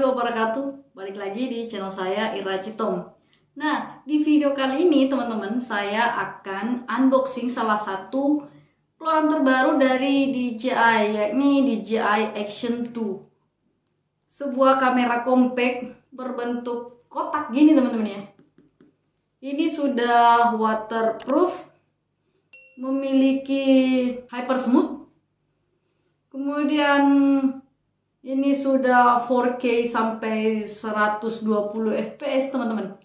wabarakatuh. Balik lagi di channel saya Ira Citom. Nah, di video kali ini teman-teman saya akan unboxing salah satu keluaran terbaru dari DJI, yakni DJI Action 2. Sebuah kamera compact berbentuk kotak gini teman-teman ya. Ini sudah waterproof, memiliki hyper smooth. Kemudian ini sudah 4K sampai 120 fps teman-teman.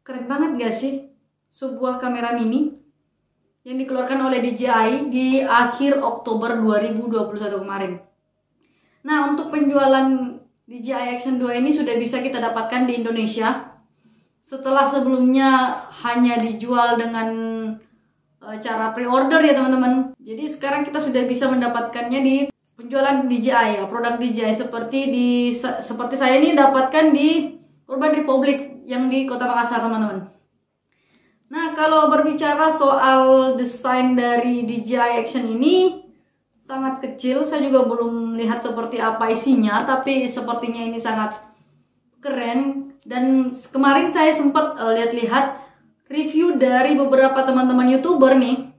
Keren banget gak sih? Sebuah kamera mini yang dikeluarkan oleh DJI di akhir Oktober 2021 kemarin. Nah, untuk penjualan DJI Action 2 ini sudah bisa kita dapatkan di Indonesia. Setelah sebelumnya hanya dijual dengan cara pre-order ya teman-teman. Jadi sekarang kita sudah bisa mendapatkannya di penjualan DJI ya, produk DJI seperti saya ini dapatkan di Urban Republic yang di Kota Makassar teman-teman. Nah, kalau berbicara soal desain dari DJI Action ini sangat kecil, saya juga belum lihat seperti apa isinya, tapi sepertinya ini sangat keren. Dan kemarin saya sempat lihat-lihat review dari beberapa teman-teman YouTuber nih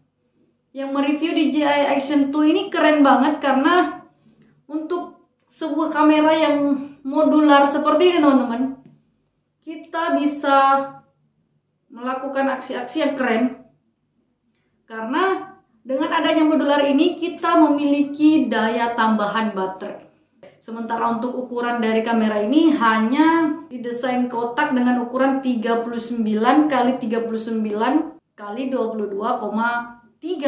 yang mereview DJI Action 2 ini keren banget karena untuk sebuah kamera yang modular seperti ini teman-teman, kita bisa melakukan aksi-aksi yang keren karena dengan adanya modular ini kita memiliki daya tambahan baterai. Sementara untuk ukuran dari kamera ini hanya didesain kotak dengan ukuran 39 x 39 x 22,3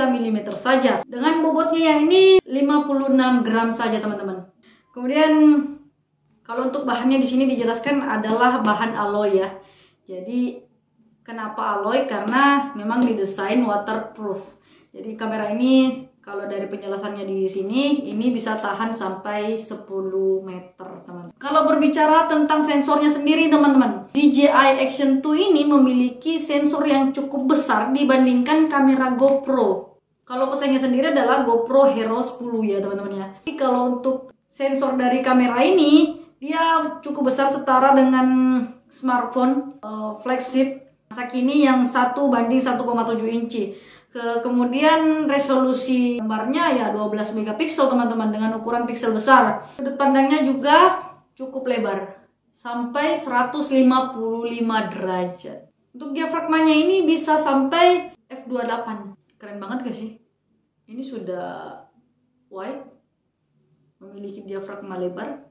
mm saja. Dengan bobotnya yang ini 56 gram saja teman-teman. Kemudian kalau untuk bahannya di sini dijelaskan adalah bahan alloy ya. Jadi kenapa alloy? Karena memang didesain waterproof. Jadi kamera ini kalau dari penjelasannya di sini, ini bisa tahan sampai 10 meter, teman-teman. Kalau berbicara tentang sensornya sendiri, teman-teman, DJI Action 2 ini memiliki sensor yang cukup besar dibandingkan kamera GoPro. Kalau pesaingnya sendiri adalah GoPro Hero 10 ya, teman-teman ya. Tapi kalau untuk sensor dari kamera ini, dia cukup besar setara dengan smartphone flagship masa kini yang 1:1,7 inci. Kemudian resolusi gambarnya ya 12 megapiksel teman-teman dengan ukuran piksel besar. Sudut pandangnya juga cukup lebar sampai 155 derajat. Untuk diafragmanya ini bisa sampai f/28. Keren banget gak sih? Ini sudah wide, memiliki diafragma lebar,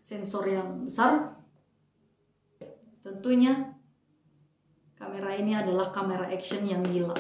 sensor yang besar. Tentunya kamera ini adalah kamera action yang gila.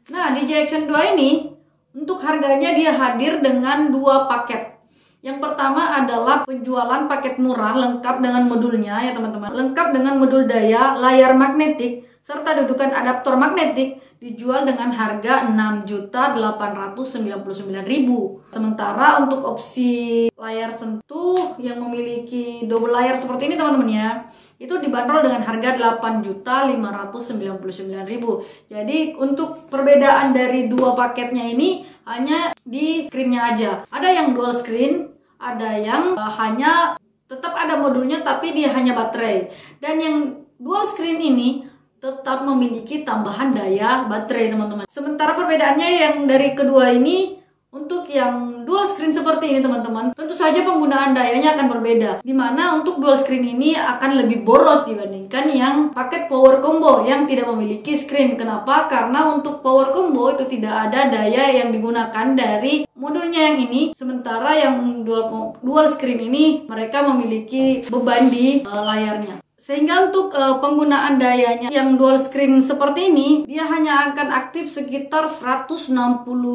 Nah, DJI Action 2 ini untuk harganya dia hadir dengan 2 paket. Yang pertama adalah penjualan paket murah lengkap dengan modulnya ya teman-teman. Lengkap dengan modul daya, layar magnetik, serta dudukan adaptor magnetik dijual dengan harga 6.899.000. Sementara untuk opsi layar sentuh yang memiliki double layar seperti ini teman-teman ya, itu dibanderol dengan harga 8.599.000. Jadi untuk perbedaan dari 2 paketnya ini hanya di screen-nya aja. Ada yang dual screen, ada yang hanya tetap ada modulnya tapi dia hanya baterai. Dan yang dual screen ini tetap memiliki tambahan daya baterai teman-teman. Sementara perbedaannya yang dari kedua ini, untuk yang dual screen seperti ini teman-teman, tentu saja penggunaan dayanya akan berbeda. Dimana untuk dual screen ini akan lebih boros dibandingkan yang paket power combo yang tidak memiliki screen. Kenapa? Karena untuk power combo itu tidak ada daya yang digunakan dari modulnya yang ini. Sementara yang dual screen ini mereka memiliki beban di layarnya. Sehingga untuk penggunaan dayanya yang dual screen seperti ini, dia hanya akan aktif sekitar 160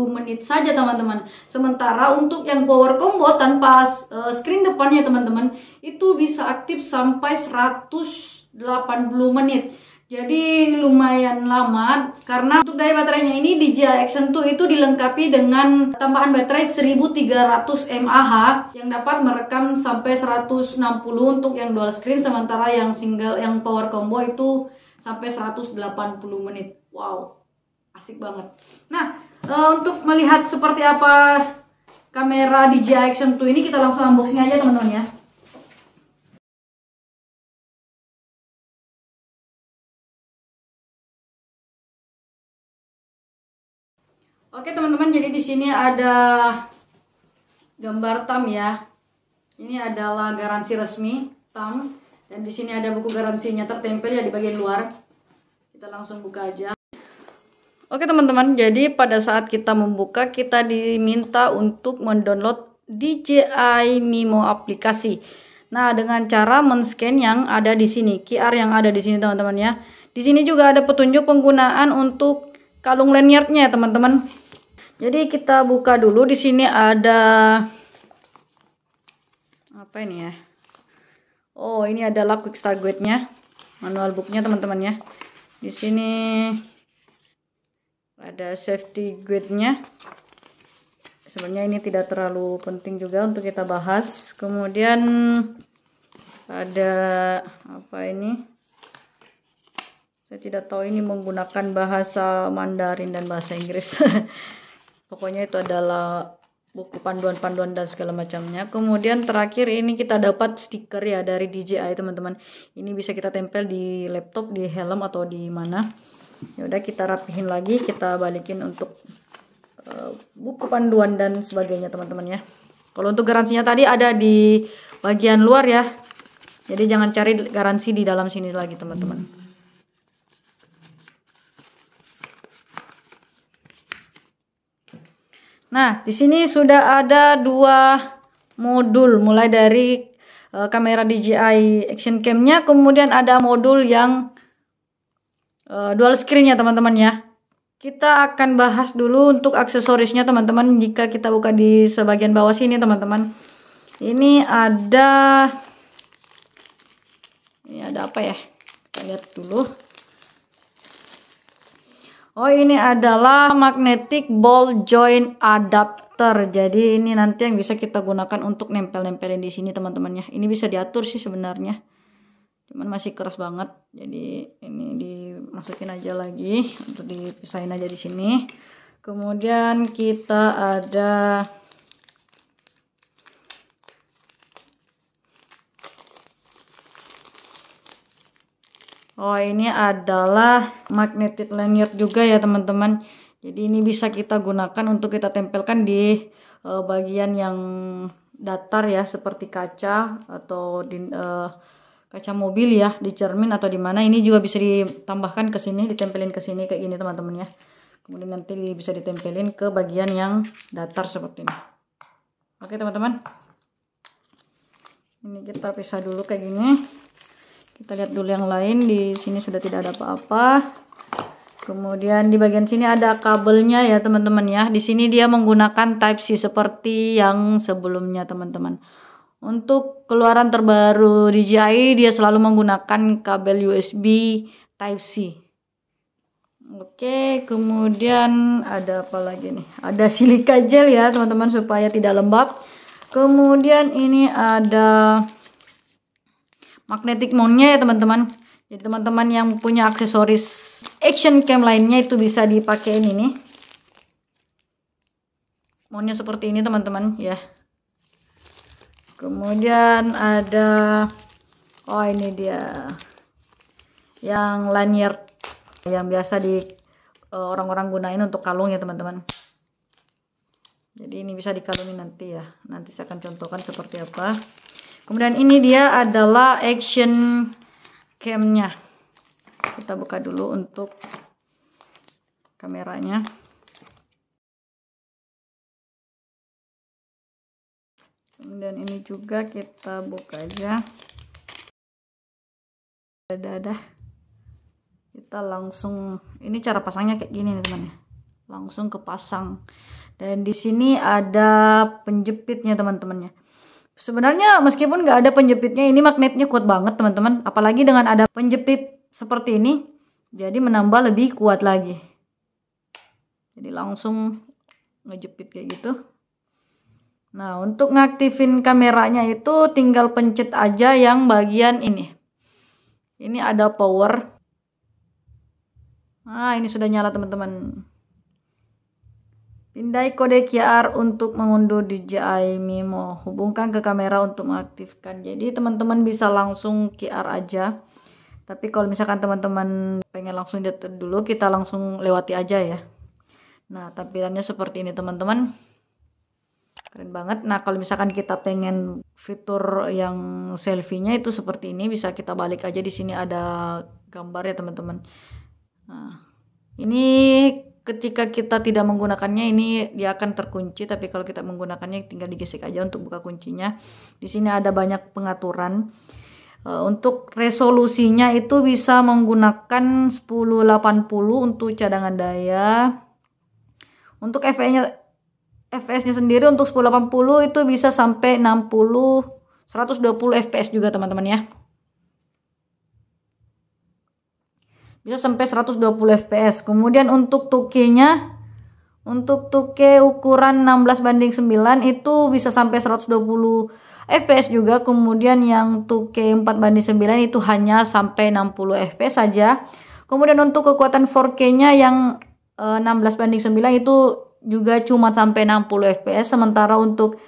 menit saja teman-teman. Sementara untuk yang power combo tanpa screen depannya teman-teman, itu bisa aktif sampai 180 menit. Jadi lumayan lama karena untuk daya baterainya ini DJI Action 2 itu dilengkapi dengan tambahan baterai 1300 mAh yang dapat merekam sampai 160 untuk yang dual screen, sementara yang single yang power combo itu sampai 180 menit. Wow, asik banget. Nah, untuk melihat seperti apa kamera DJI Action 2 ini kita langsung unboxing aja teman-teman ya. Oke teman-teman, jadi di sini ada gambar thumb ya. Ini adalah garansi resmi thumb, dan di sini ada buku garansinya tertempel ya di bagian luar. Kita langsung buka aja. Oke teman-teman, jadi pada saat kita membuka, kita diminta untuk mendownload DJI Mimo aplikasi. Nah, dengan cara men-scan yang ada di sini, QR yang ada di sini teman-teman ya. Di sini juga ada petunjuk penggunaan untuk kalung lanyardnya ya teman-teman. Jadi kita buka dulu. Di sini ada apa ini ya? Oh, ini adalah quick start guide-nya, manual book-nya teman-teman ya. Di sini ada safety guide-nya. Sebenarnya ini tidak terlalu penting juga untuk kita bahas. Kemudian ada apa ini? Saya tidak tahu ini menggunakan bahasa Mandarin dan bahasa Inggris. Pokoknya itu adalah buku panduan-panduan dan segala macamnya. Kemudian terakhir ini kita dapat stiker ya dari DJI teman-teman. Ini bisa kita tempel di laptop, di helm atau di mana. Ya udah, kita rapihin lagi, kita balikin untuk buku panduan dan sebagainya teman-teman ya. Kalau untuk garansinya tadi ada di bagian luar ya. Jadi jangan cari garansi di dalam sini lagi teman-teman. Nah, di sini sudah ada 2 modul, mulai dari kamera DJI Action Cam-nya, kemudian ada modul yang dual screen-nya teman-teman ya. Kita akan bahas dulu untuk aksesorisnya teman-teman. Jika kita buka di sebagian bawah sini teman-teman, ini ada apa ya? Kita lihat dulu. Oh, ini adalah magnetic ball joint adapter. Jadi ini nanti yang bisa kita gunakan untuk nempel-nempelin di sini teman-teman ya. Ini bisa diatur sih sebenarnya, cuman masih keras banget. Jadi ini dimasukin aja lagi untuk dipisahin aja di sini. Kemudian kita ada ini adalah magnetic lanyard juga ya teman-teman. Jadi ini bisa kita gunakan untuk kita tempelkan di bagian yang datar ya, seperti kaca atau di kaca mobil ya, di cermin atau di mana. Ini juga bisa ditambahkan ke sini, ditempelin ke sini kayak gini teman-teman ya. Kemudian nanti bisa ditempelin ke bagian yang datar seperti ini. Oke teman-teman, ini kita pisah dulu kayak gini. Kita lihat dulu yang lain. Di sini sudah tidak ada apa-apa. Kemudian di bagian sini ada kabelnya ya teman-teman ya. Di sini dia menggunakan Type C seperti yang sebelumnya teman-teman. Untuk keluaran terbaru DJI, dia selalu menggunakan kabel USB Type C. Oke, kemudian ada apa lagi nih? Ada silika gel ya teman-teman supaya tidak lembab. Kemudian ini ada magnetic mount-nya ya teman-teman. Jadi teman-teman yang punya aksesoris action cam lainnya itu bisa dipakai ini. Mount-nya seperti ini teman-teman ya. Kemudian ada ini dia yang lanyard yang biasa di orang-orang gunain untuk kalung ya teman-teman. Jadi ini bisa dikalungin nanti ya. Nanti saya akan contohkan seperti apa. Kemudian ini dia adalah action cam-nya. Kita buka dulu untuk kameranya. Kemudian ini juga kita buka aja. Ada. Kita langsung, ini cara pasangnya kayak gini nih teman ya. Langsung kepasang. Dan di sini ada penjepitnya teman-temannya. Sebenarnya meskipun nggak ada penjepitnya, ini magnetnya kuat banget teman-teman. Apalagi dengan ada penjepit seperti ini, jadi menambah lebih kuat lagi. Jadi langsung ngejepit kayak gitu. Nah, untuk ngaktifin kameranya itu tinggal pencet aja yang bagian ini. Ini ada power. Nah, ini sudah nyala teman-teman. Pindai kode QR untuk mengunduh DJI Mimo. Hubungkan ke kamera untuk mengaktifkan. Jadi teman-teman bisa langsung QR aja. Tapi kalau misalkan teman-teman pengen langsung lihat dulu, kita langsung lewati aja ya. Nah, tampilannya seperti ini teman-teman. Keren banget. Nah, kalau misalkan kita pengen fitur yang selfie-nya itu seperti ini, bisa kita balik aja. Di sini ada gambar ya teman-teman. Nah, ini ketika kita tidak menggunakannya ini dia akan terkunci, tapi kalau kita menggunakannya tinggal digesek aja untuk buka kuncinya. Di sini ada banyak pengaturan. Untuk resolusinya itu bisa menggunakan 1080 untuk cadangan daya. Untuk FPS-nya sendiri untuk 1080 itu bisa sampai 120 fps juga teman-teman ya. Bisa sampai 120 fps. Kemudian untuk 2K-nya, untuk 2K ukuran 16:9 itu bisa sampai 120 fps juga. Kemudian yang 2K 4:9 itu hanya sampai 60 fps saja. Kemudian untuk kekuatan 4K-nya yang 16:9 itu juga cuma sampai 60 fps. Sementara untuk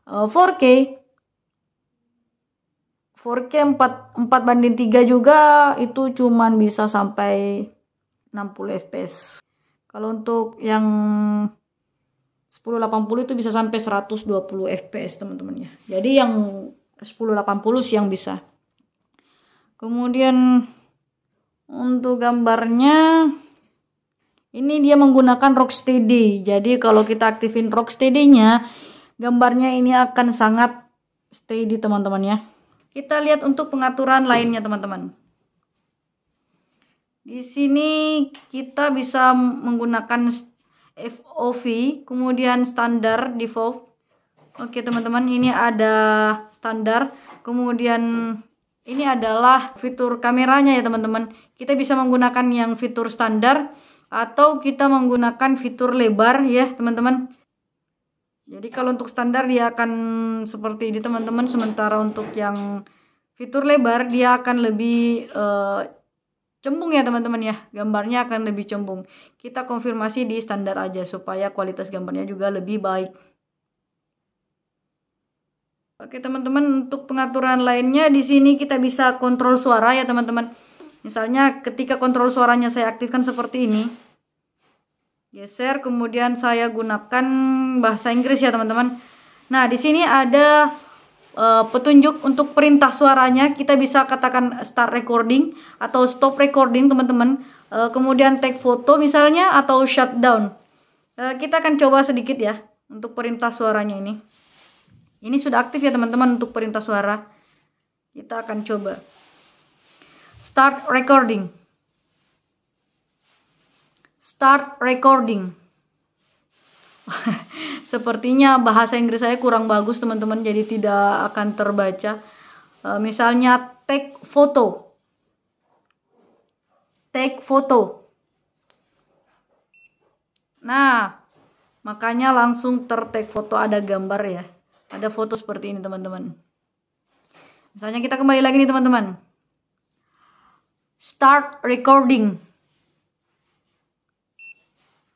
4K 4:3 juga itu cuman bisa sampai 60 fps. Kalau untuk yang 1080 itu bisa sampai 120 fps teman-teman ya. Jadi yang 1080 sih yang bisa. Kemudian untuk gambarnya ini dia menggunakan Rocksteady. Jadi kalau kita aktifin Rocksteady-nya, gambarnya ini akan sangat steady teman-teman ya. Kita lihat untuk pengaturan lainnya teman-teman. Di sini kita bisa menggunakan FOV, kemudian standar default. Oke teman-teman, ini ada standar. Kemudian ini adalah fitur kameranya ya teman-teman. Kita bisa menggunakan yang fitur standar atau kita menggunakan fitur lebar ya teman-teman. Jadi kalau untuk standar dia akan seperti ini teman-teman. Sementara untuk yang fitur lebar dia akan lebih cembung ya teman-teman ya. Gambarnya akan lebih cembung. Kita konfirmasi di standar aja supaya kualitas gambarnya juga lebih baik. Oke teman-teman, untuk pengaturan lainnya di sini kita bisa kontrol suara ya teman-teman. Misalnya ketika kontrol suaranya saya aktifkan seperti ini. Geser, kemudian saya gunakan bahasa Inggris ya teman-teman. Nah, di sini ada petunjuk untuk perintah suaranya. Kita bisa katakan start recording atau stop recording teman-teman. Kemudian take foto misalnya atau shutdown. Kita akan coba sedikit ya untuk perintah suaranya ini. Ini sudah aktif ya teman-teman untuk perintah suara. Kita akan coba. Start recording. Start recording. Sepertinya bahasa Inggris saya kurang bagus teman-teman, jadi tidak akan terbaca. Misalnya take photo. Take photo. Nah, makanya langsung ter-take foto, ada gambar ya. Ada foto seperti ini teman-teman. Misalnya kita kembali lagi nih teman-teman. Start recording.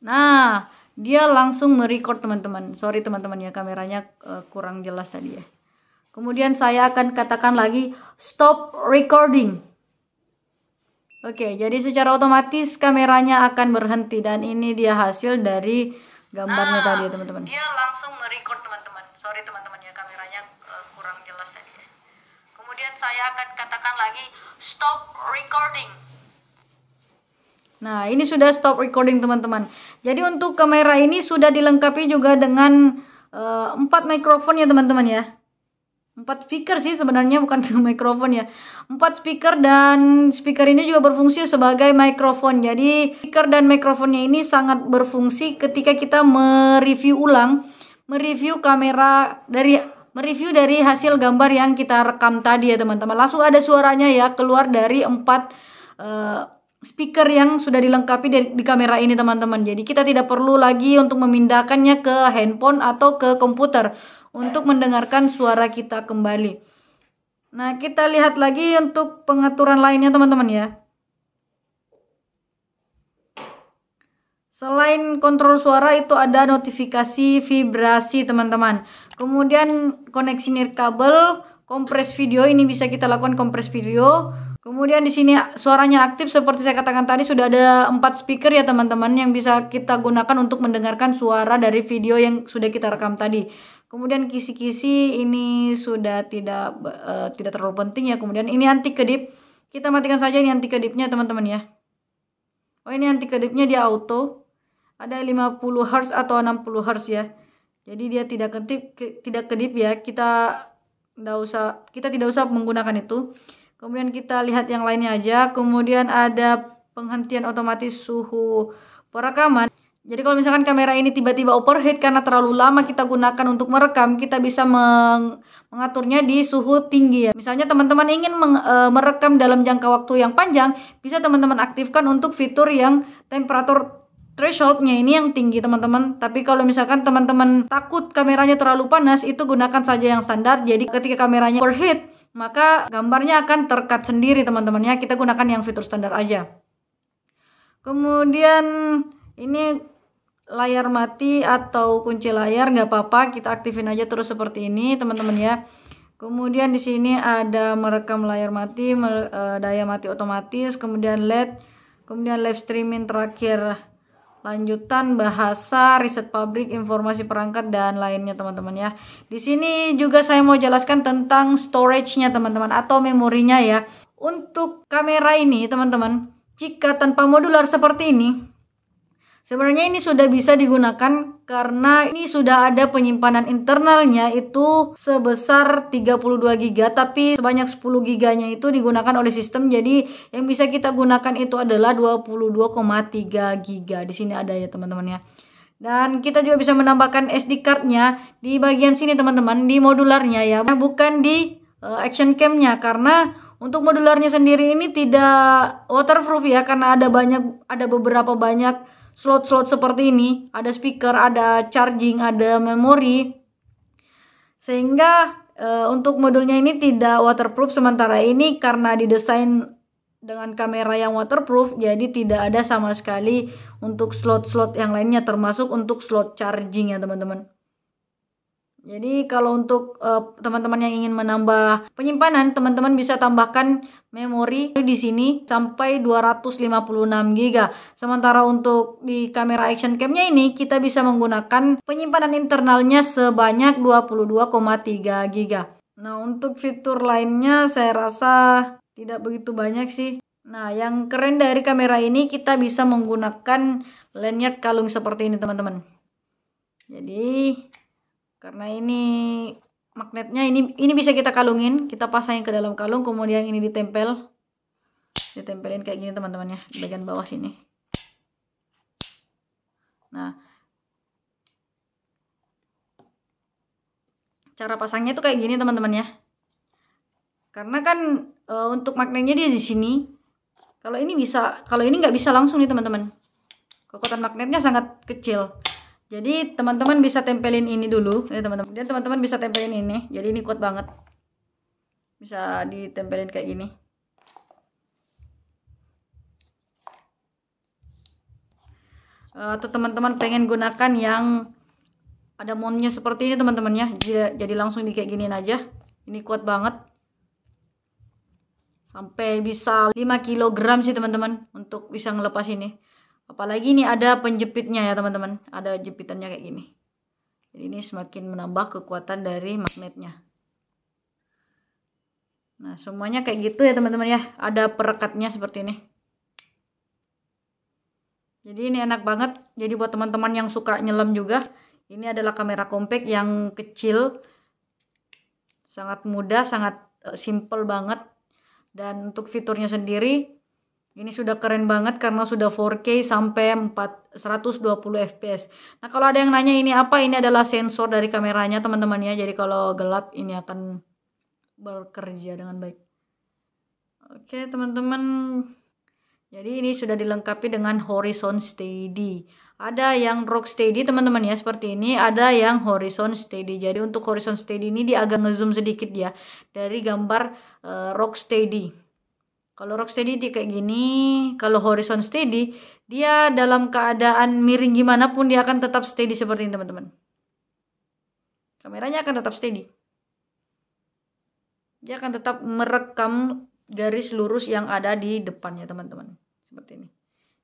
Nah, dia langsung merecord teman-teman. Sorry teman-teman ya, kameranya kurang jelas tadi ya. Kemudian saya akan katakan lagi stop recording. Oke, jadi secara otomatis kameranya akan berhenti dan ini dia hasil dari gambarnya tadi ya teman-teman. Dia langsung merecord teman-teman. Sorry teman-teman ya, kameranya kurang jelas tadi ya. Kemudian saya akan katakan lagi stop recording. Nah, ini sudah stop recording teman-teman. Jadi untuk kamera ini sudah dilengkapi juga dengan 4 mikrofon ya teman-teman ya. 4 speaker sih sebenarnya, bukan mikrofon ya. 4 speaker, dan speaker ini juga berfungsi sebagai mikrofon. Jadi speaker dan mikrofonnya ini sangat berfungsi ketika kita mereview ulang, mereview dari hasil gambar yang kita rekam tadi ya teman-teman. Langsung ada suaranya ya keluar dari 4 speaker yang sudah dilengkapi di kamera ini teman-teman. Jadi kita tidak perlu lagi untuk memindahkannya ke handphone atau ke komputer untuk mendengarkan suara kita kembali. Nah, kita lihat lagi untuk pengaturan lainnya teman-teman ya. Selain kontrol suara itu ada notifikasi vibrasi teman-teman. Kemudian koneksi nirkabel, kompres video, ini bisa kita lakukan kompres video. Kemudian di sini suaranya aktif seperti saya katakan tadi, sudah ada 4 speaker ya teman-teman yang bisa kita gunakan untuk mendengarkan suara dari video yang sudah kita rekam tadi. Kemudian kisi-kisi ini sudah tidak terlalu penting ya. Kemudian ini anti kedip. Kita matikan saja ini anti kedipnya teman-teman ya. Oh, ini anti kedipnya dia auto. Ada 50 Hz atau 60 Hz ya. Jadi dia tidak kedip ya. Kita tidak usah menggunakan itu. Kemudian kita lihat yang lainnya aja. Kemudian ada penghentian otomatis suhu perekaman. Jadi kalau misalkan kamera ini tiba-tiba overheat karena terlalu lama kita gunakan untuk merekam, kita bisa mengaturnya di suhu tinggi ya. Misalnya teman-teman ingin merekam dalam jangka waktu yang panjang, bisa teman-teman aktifkan untuk fitur yang temperatur thresholdnya ini yang tinggi teman-teman. Tapi kalau misalkan teman-teman takut kameranya terlalu panas, itu gunakan saja yang standar. Jadi ketika kameranya overheat, maka gambarnya akan terkat sendiri teman-teman ya. Kita gunakan yang fitur standar aja. Kemudian ini layar mati atau kunci layar nggak apa-apa, kita aktifin aja terus seperti ini teman-teman ya. Kemudian di sini ada merekam layar mati, daya mati otomatis, kemudian LED, kemudian live streaming terakhir, lanjutan, bahasa, riset pabrik, informasi perangkat dan lainnya teman-teman ya. Di sini juga saya mau jelaskan tentang storage-nya teman-teman atau memorinya ya. Untuk kamera ini teman-teman, jika tanpa modular seperti ini, sebenarnya ini sudah bisa digunakan karena ini sudah ada penyimpanan internalnya itu sebesar 32 GB, tapi sebanyak 10 GB-nya itu digunakan oleh sistem. Jadi yang bisa kita gunakan itu adalah 22,3 GB. Di sini ada ya teman-teman ya. Dan kita juga bisa menambahkan SD card-nya di bagian sini teman-teman, di modularnya ya, bukan di action cam-nya, karena untuk modularnya sendiri ini tidak waterproof ya, karena ada beberapa banyak slot-slot seperti ini, ada speaker, ada charging, ada memori, sehingga untuk modulnya ini tidak waterproof. Sementara ini karena didesain dengan kamera yang waterproof, jadi tidak ada sama sekali untuk slot-slot yang lainnya, termasuk untuk slot charging ya teman-teman. Jadi kalau untuk teman-teman yang ingin menambah penyimpanan, teman-teman bisa tambahkan memori di sini sampai 256 GB. Sementara untuk di kamera action cam-nya ini kita bisa menggunakan penyimpanan internalnya sebanyak 22,3 GB. Nah, untuk fitur lainnya saya rasa tidak begitu banyak sih. Nah, yang keren dari kamera ini kita bisa menggunakan lanyard kalung seperti ini teman-teman. Jadi karena ini magnetnya ini bisa kita kalungin, kita pasangin ke dalam kalung, kemudian ini ditempelin kayak gini teman-teman ya, di bagian bawah sini. Nah, cara pasangnya tuh kayak gini teman-teman ya. Karena kan untuk magnetnya dia di sini. Kalau ini bisa, kalau ini nggak bisa langsung nih teman-teman. Kekuatan magnetnya sangat kecil. Jadi teman-teman bisa tempelin ini dulu ya teman-teman. Dan teman-teman bisa tempelin ini. Jadi ini kuat banget. Bisa ditempelin kayak gini. Atau teman-teman pengen gunakan yang ada mountnya seperti ini teman-teman ya. Jadi langsung di kayak giniin aja. Ini kuat banget. Sampai bisa 5 kg sih teman-teman untuk bisa ngelepas ini. Apalagi ini ada penjepitnya ya teman-teman. Ada jepitannya kayak gini. Jadi ini semakin menambah kekuatan dari magnetnya. Nah, semuanya kayak gitu ya teman-teman ya. Ada perekatnya seperti ini. Jadi ini enak banget. Jadi buat teman-teman yang suka nyelam juga, ini adalah kamera compact yang kecil. Sangat mudah, sangat simple banget. Dan untuk fiturnya sendiri, ini sudah keren banget karena sudah 4K sampai 120 fps. Nah, kalau ada yang nanya ini apa, ini adalah sensor dari kameranya teman-teman ya. Jadi kalau gelap ini akan bekerja dengan baik. Oke teman-teman. Jadi ini sudah dilengkapi dengan horizon steady. Ada yang rock steady teman-teman ya, seperti ini. Ada yang horizon steady. Jadi untuk horizon steady ini dia agak ngezoom sedikit ya dari gambar rock steady. Kalau rocksteady dia kayak gini, kalau horizon steady dia dalam keadaan miring gimana pun dia akan tetap steady seperti ini teman-teman. Kameranya akan tetap steady. Dia akan tetap merekam garis lurus yang ada di depannya teman-teman. Seperti ini.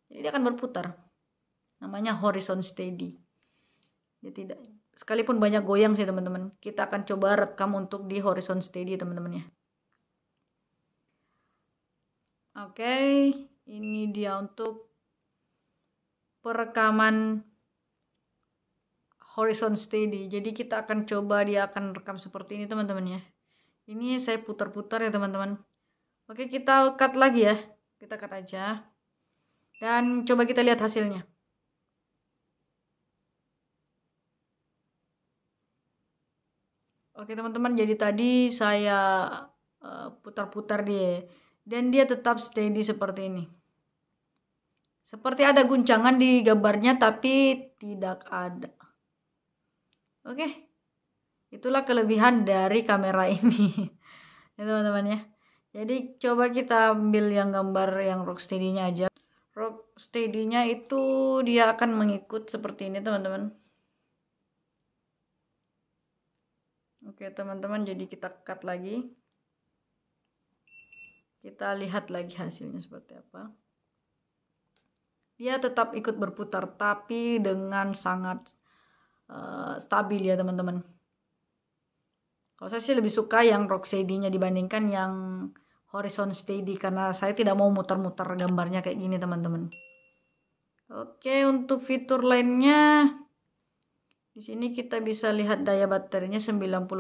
Jadi dia akan berputar. Namanya horizon steady. Dia tidak, sekalipun banyak goyang sih teman-teman. Kita akan coba rekam untuk di horizon steady teman-teman ya. Oke, ini dia untuk perekaman horizon steady. Jadi kita akan coba dia akan rekam seperti ini teman-teman ya. Ini saya putar-putar ya teman-teman. Oke, kita cut lagi ya. Kita cut aja. Dan coba kita lihat hasilnya. Oke teman-teman, jadi tadi saya putar-putar dia. Dan dia tetap steady seperti ini. Seperti ada guncangan di gambarnya tapi tidak ada. Oke. Itulah kelebihan dari kamera ini. Ya teman-teman ya. Jadi coba kita ambil yang gambar yang rocksteady-nya aja. Rocksteady-nya itu dia akan mengikut seperti ini teman-teman. Oke teman-teman, jadi kita cut lagi. Kita lihat lagi hasilnya seperti apa. Dia tetap ikut berputar tapi dengan sangat stabil ya teman-teman. Kalau saya sih lebih suka yang rocksteady-nya dibandingkan yang horizon steady karena saya tidak mau muter-muter gambarnya kayak gini teman-teman. Oke, untuk fitur lainnya di sini kita bisa lihat daya baterainya 90%.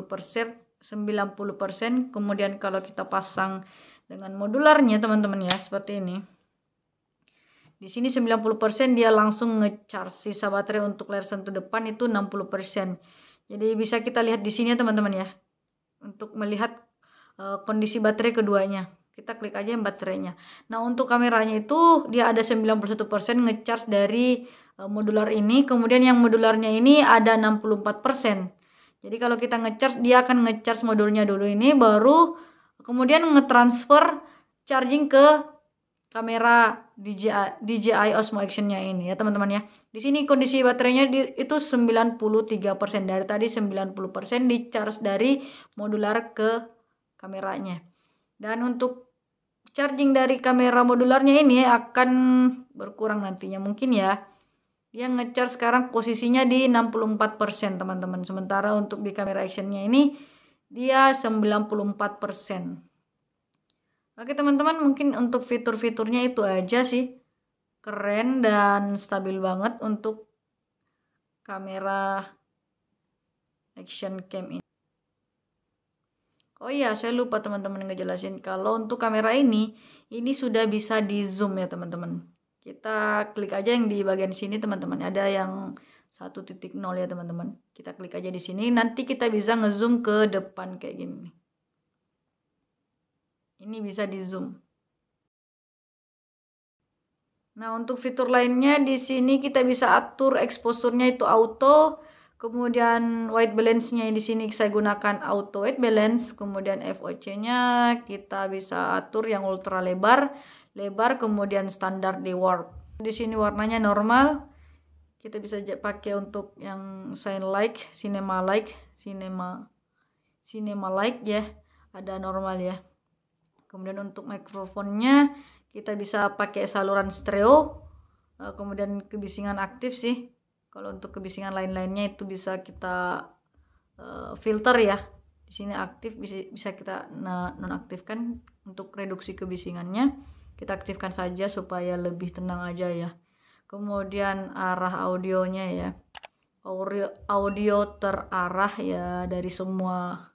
Kemudian kalau kita pasang dengan modularnya teman-teman ya, seperti ini. Di sini 90% dia langsung nge-charge. Sisa baterai untuk layar sentuh depan itu 60%. Jadi bisa kita lihat di sini ya teman-teman ya. Untuk melihat kondisi baterai keduanya. Kita klik aja yang baterainya. Nah, untuk kameranya itu dia ada 91% nge-charge dari modular ini. Kemudian yang modularnya ini ada 64%. Jadi kalau kita nge-charge, dia akan nge-charge modulnya dulu ini, baru kemudian nge-transfer charging ke kamera DJI Osmo Action-nya ini ya teman-teman ya. Di sini kondisi baterainya itu 93%. Dari tadi 90% di-charge dari modular ke kameranya. Dan untuk charging dari kamera modularnya ini akan berkurang nantinya mungkin ya. Dia nge-charge sekarang posisinya di 64% teman-teman. Sementara untuk di kamera actionnya ini dia 94%. Oke teman-teman, mungkin untuk fitur-fiturnya itu aja sih. Keren dan stabil banget untuk kamera action cam ini. Oh iya, saya lupa teman-teman ngejelasin kalau untuk kamera ini sudah bisa di zoom ya teman-teman. Kita klik aja yang di bagian sini teman-teman. Ada yang 1.0 ya teman-teman. Kita klik aja di sini. Nanti kita bisa ngezoom ke depan kayak gini. Ini bisa di zoom. Nah, untuk fitur lainnya di sini kita bisa atur exposure-nya itu auto. Kemudian white balance-nya di sini saya gunakan auto white balance. Kemudian FOC-nya kita bisa atur yang ultra lebar, kemudian standar di warp. Di sini warnanya normal. Kita bisa pakai untuk yang cinema like ya. Ada normal ya. Kemudian untuk mikrofonnya kita bisa pakai saluran stereo. Kemudian kebisingan aktif sih. Kalau untuk kebisingan lain-lainnya itu bisa kita filter ya. Di sini aktif, bisa kita nonaktifkan untuk reduksi kebisingannya. Kita aktifkan saja supaya lebih tenang aja ya. Kemudian arah audionya ya. Audio terarah ya dari semua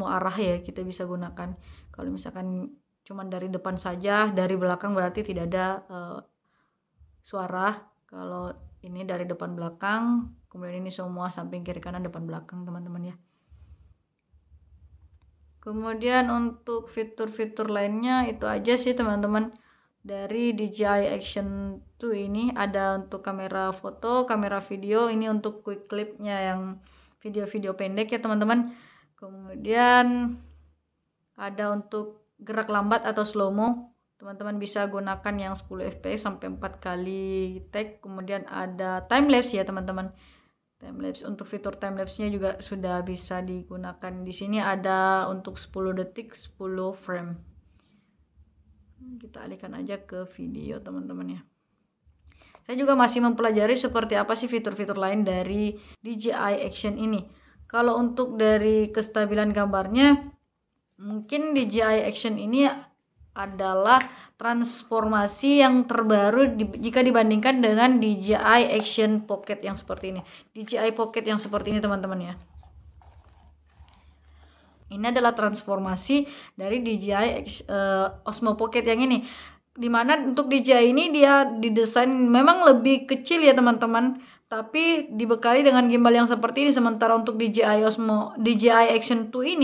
arah ya kita bisa gunakan. Kalau misalkan cuman dari depan saja, dari belakang berarti tidak ada suara. Kalau ini dari depan belakang, kemudian ini semua samping kiri kanan depan belakang teman-teman ya. Kemudian untuk fitur-fitur lainnya itu aja sih teman-teman. Dari DJI Action 2 ini ada untuk kamera foto, kamera video, ini untuk quick clip-nya yang video-video pendek ya teman-teman. Kemudian ada untuk gerak lambat atau slow mo, teman-teman bisa gunakan yang 10 fps sampai 4 kali take. Kemudian ada time lapse ya teman-teman. Time lapse, untuk fitur time lapse-nya juga sudah bisa digunakan. Di sini ada untuk 10 detik 10 frame. Kita alihkan aja ke video teman-teman ya. Saya juga masih mempelajari seperti apa sih fitur-fitur lain dari DJI Action ini. Kalau untuk dari kestabilan gambarnya, mungkin DJI Action ini adalah transformasi yang terbaru jika dibandingkan dengan DJI Action Pocket yang seperti ini. DJI Pocket yang seperti ini teman-teman ya. Ini adalah transformasi dari DJI Osmo Pocket yang ini. Dimana untuk DJI ini dia didesain memang lebih kecil ya teman-teman, tapi dibekali dengan gimbal yang seperti ini. Sementara untuk DJI Action 2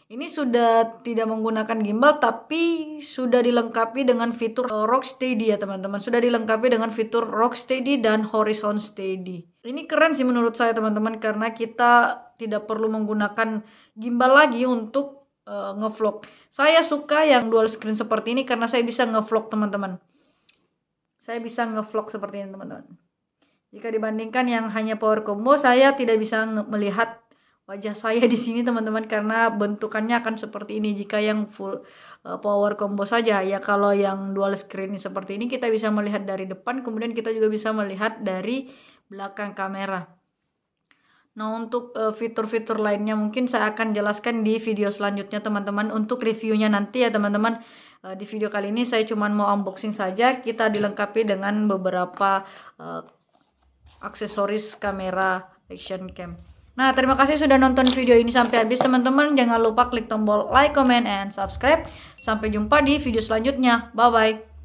ini sudah tidak menggunakan gimbal, tapi sudah dilengkapi dengan fitur Rocksteady ya teman-teman. Sudah dilengkapi dengan fitur Rocksteady dan Horizon Steady. Ini keren sih menurut saya teman-teman, karena kita tidak perlu menggunakan gimbal lagi untuk ngevlog. Saya suka yang dual screen seperti ini karena saya bisa ngevlog teman-teman. Saya bisa ngevlog seperti ini teman-teman. Jika dibandingkan yang hanya power combo, saya tidak bisa melihat wajah saya di sini teman-teman, karena bentukannya akan seperti ini jika yang full power combo saja ya. Kalau yang dual screen seperti ini kita bisa melihat dari depan, kemudian kita juga bisa melihat dari belakang kamera. Nah, untuk fitur-fitur lainnya mungkin saya akan jelaskan di video selanjutnya teman-teman. Untuk reviewnya nanti ya teman-teman. Di video kali ini saya cuma mau unboxing saja. Kita dilengkapi dengan beberapa aksesoris kamera action cam. Nah, terima kasih sudah nonton video ini sampai habis teman-teman. Jangan lupa klik tombol like, comment, and subscribe. Sampai jumpa di video selanjutnya. Bye-bye.